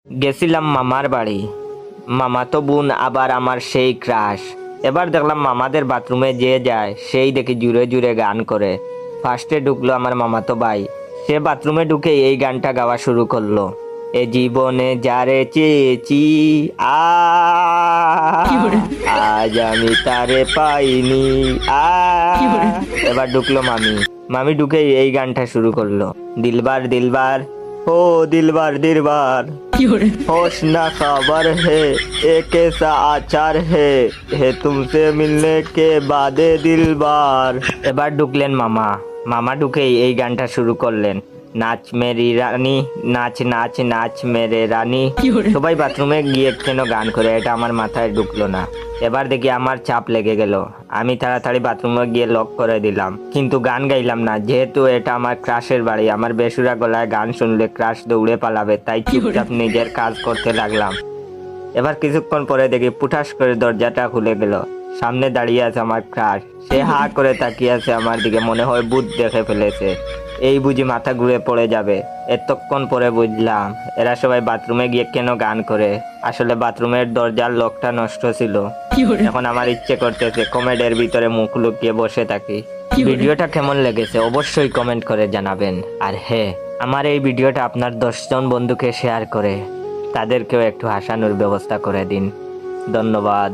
গেছিলাম মামার বাড়ি, মামাতো বোন আবার আমার সেই ক্রাশ। এবার দেখলাম মামাদের বাথরুমে যে যায় সেই দেখি জুড়ে জুড়ে গান করে। ফার্স্টে ঢুকলো আমার মামাতো ভাই, সে বাথরুমে ঢুকে এই গানটা গাওয়া শুরু করলো। এ জীবনে যারে চেয়েছি আ আজ আমি তারে পাইনি আ এবার ঢুকলো মামি, মামি ঢুকে এই গানটা শুরু করলো। দিলবার দিলবার ও দিলবার দিলবার होश ना खबर है ये कैसा आचार है तुमसे मिलने के बाद दिलबार। এবার ঢুকলেন মামা, মামা ঢুকেই এই গানটা শুরু করলেন। নাচ মেরি রানী নাচ নাচ নাচ মেরে রানী। সবাই বাথরুমে গিয়ে কেন গান করে এটা আমার মাথায় ঢুকলো না। এবার দেখি আমার চাপ লেগে গেল, আমি তাড়াতাড়ি বাথরুমে গিয়ে লক করে দিলাম, কিন্তু গান গাইলাম না, যেহেতু এটা আমার ক্রাশের বাড়ি। আমার বেসুরা গলায় গান শুনলে ক্রাশ দৌড়ে পালাবে, তাই চুপচাপ নিজের কাজ করতে লাগলাম। এবার কিছুক্ষণ পরে দেখি পুঠাস করে দরজাটা খুলে গেল, সামনে দাঁড়িয়ে আছে আমার ক্রাশ। সে হা করে তাকিয়ে আছে আমার দিকে, মনে হয় ভূত দেখে ফেলেছে। এই বুঝি মাথা ঘুরে পড়ে যাবে। এতক্ষণ পরে বুঝলাম এরা সবাই বাথরুমে গিয়ে কেন গান করে। আসলে বাথরুমের দরজার লকটা নষ্ট ছিল। এখন আমার ইচ্ছে করতেছে কমেডের ভিতরে মুখ লুকিয়ে বসে থাকি। ভিডিওটা কেমন লেগেছে অবশ্যই কমেন্ট করে জানাবেন। আর হ্যাঁ, আমার এই ভিডিওটা আপনার 10 জন বন্ধুকে শেয়ার করে তাদেরকেও একটু হাসানোর ব্যবস্থা করে দিন। ধন্যবাদ।